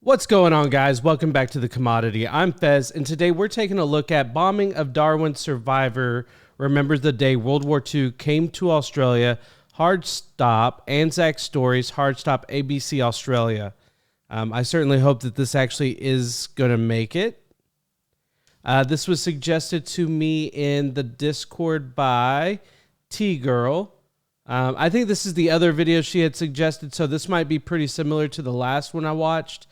What's going on, guys? Welcome back to The Commodity. I'm Fez, and today we're taking a look at bombing of Darwin survivor remembers the day World War II came to Australia. Hard stop, Anzac Stories, hard stop, ABC Australia. I certainly hope that this actually is going to make it. This was suggested to me in the Discord by T-Girl. I think this is the other video she had suggested, so this might be pretty similar to the last one I watched.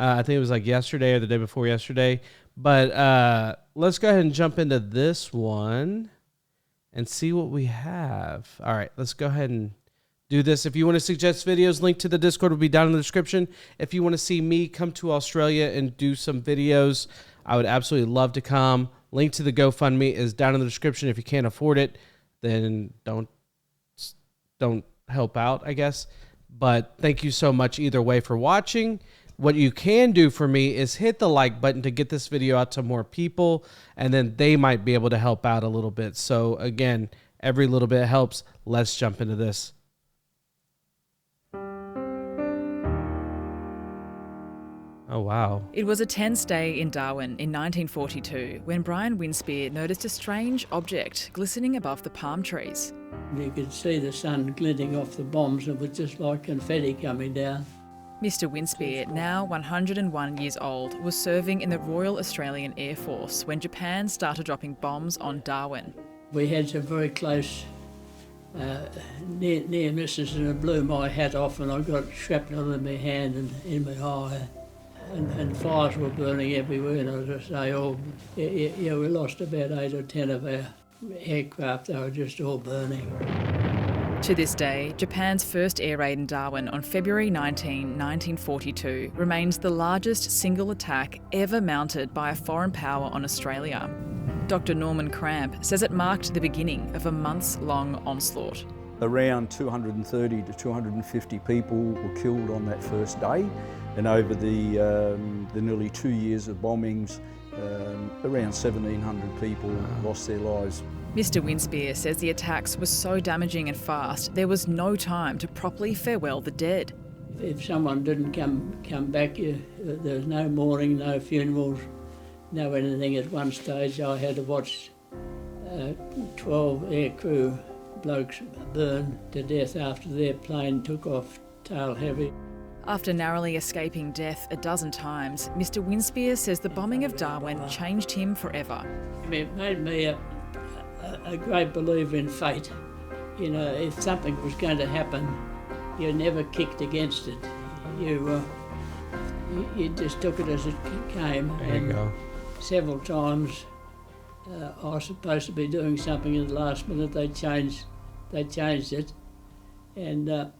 I think it was like yesterday or the day before yesterday. But let's go ahead and jump into this one and see what we have. All right, let's go ahead and do this. If you want to suggest videos, link to the Discord will be down in the description. If you want to see me come to Australia and do some videos, I would absolutely love to come. Link to the GoFundMe is down in the description. If you can't afford it, then don't help out, I guess. But thank you so much either way for watching. What you can do for me is hit the like button to get this video out to more people, and then they might be able to help out a little bit. So again, every little bit helps. Let's jump into this. Oh, wow. It was a tense day in Darwin in 1942 when Brian Winspear noticed a strange object glistening above the palm trees. You could see the sun glinting off the bombs. It was just like confetti coming down. Mr. Winspear, now 101 years old, was serving in the Royal Australian Air Force when Japan started dropping bombs on Darwin. We had some very close near misses, and it blew my hat off, and I got shrapnel in my hand and in my eye. And fires were burning everywhere, and as I say, we lost about 8 or 10 of our aircraft. They were just all burning. To this day, Japan's first air raid in Darwin on February 19, 1942 remains the largest single attack ever mounted by a foreign power on Australia. Dr. Norman Cramp says it marked the beginning of a months-long onslaught. Around 230 to 250 people were killed on that first day, and over the nearly 2 years of bombings, around 1,700 people lost their lives. Mr. Winspear says the attacks were so damaging and fast, there was no time to properly farewell the dead. If someone didn't come back, there was no mourning, no funerals, no anything. At one stage I had to watch 12 aircrew blokes burn to death after their plane took off tail heavy. After narrowly escaping death a dozen times, Mr. Winspear says the bombing of Darwin changed him forever. It made me a great believer in fate. You know, if something was going to happen, you never kicked against it. You just took it as it came. There you go. Several times I was supposed to be doing something in the last minute. They changed it, and the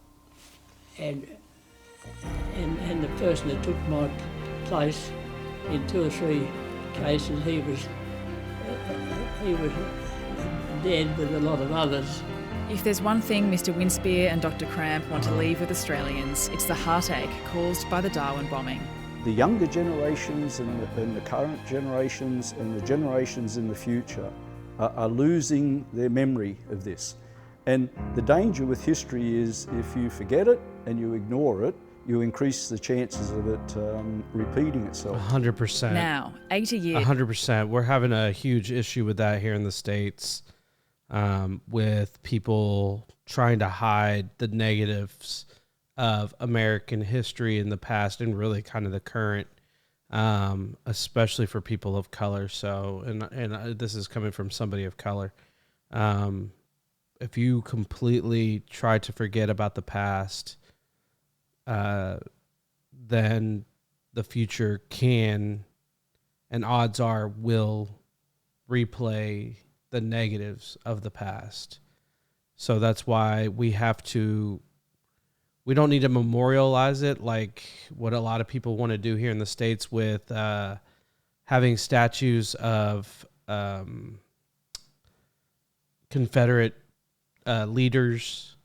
person that took my place in 2 or 3 cases, he was dead with a lot of others. If there's one thing Mr. Winspear and Dr. Cramp want to leave with Australians, it's the heartache caused by the Darwin bombing. The younger generations and the current generations and the generations in the future are losing their memory of this. And the danger with history is if you forget it and you ignore it, you increase the chances of it repeating itself. 100%. Now, 80 years... 100%. We're having a huge issue with that here in the States, with people trying to hide the negatives of American history in the past and really kind of the current, especially for people of color. So, and this is coming from somebody of color. If you completely try to forget about the past, then the future can, and odds are will, replay the negatives of the past. So that's why we don't need to memorialize it like what a lot of people want to do here in the States with having statues of Confederate leaders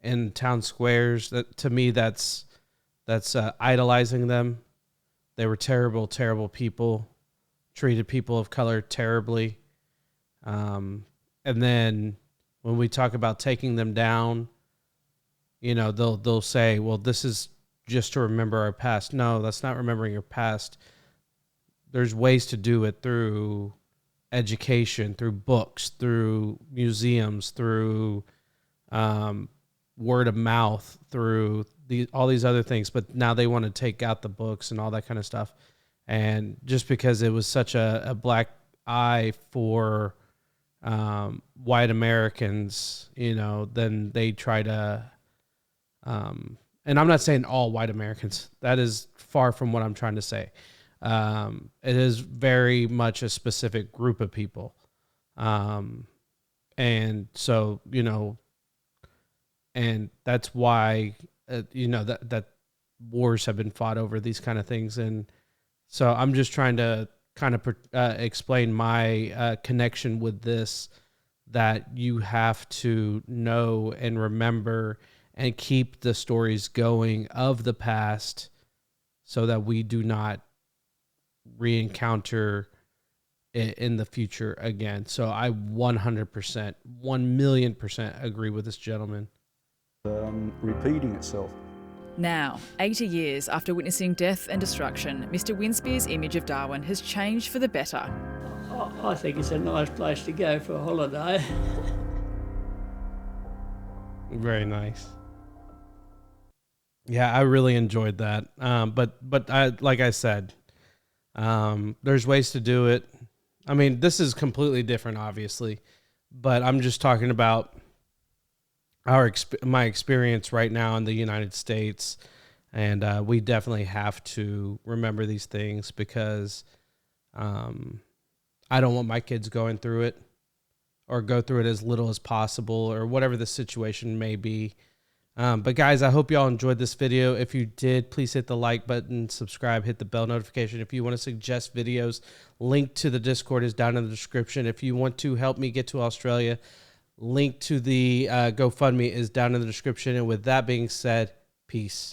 in town squares. That, to me, that's idolizing them. They were terrible, terrible people, treated people of color terribly. And then when we talk about taking them down, you know, they'll say, well, this is just to remember our past. No, that's not remembering your past. There's ways to do it through education, through books, through museums, through word of mouth, through all these other things. But now they want to take out the books and all that kind of stuff. And just because it was such a black eye for white Americans, you know, then they try to, and I'm not saying all white Americans. That is far from what I'm trying to say. It is very much a specific group of people. And so, you know, and that's why, you know, that wars have been fought over these kind of things. And so I'm just trying to kind of explain my connection with this, that you have to know and remember and keep the stories going of the past so that we do not re-encounter it in the future again. So I 100%, 1,000,000% agree with this gentleman. Repeating itself. Now, 80 years after witnessing death and destruction, Mr. Winspear's image of Darwin has changed for the better. I think it's a nice place to go for a holiday. Very nice. Yeah, I really enjoyed that. But I, like I said, there's ways to do it. I mean, this is completely different, obviously, but I'm just talking about my experience right now in the United States, and we definitely have to remember these things because I don't want my kids going through it, or go through it as little as possible, or whatever the situation may be. But guys, I hope y'all enjoyed this video. If you did, please hit the like button, subscribe, hit the bell notification. If you want to suggest videos, link to the Discord is down in the description. If you want to help me get to Australia, link to the GoFundMe is down in the description. And with that being said, peace.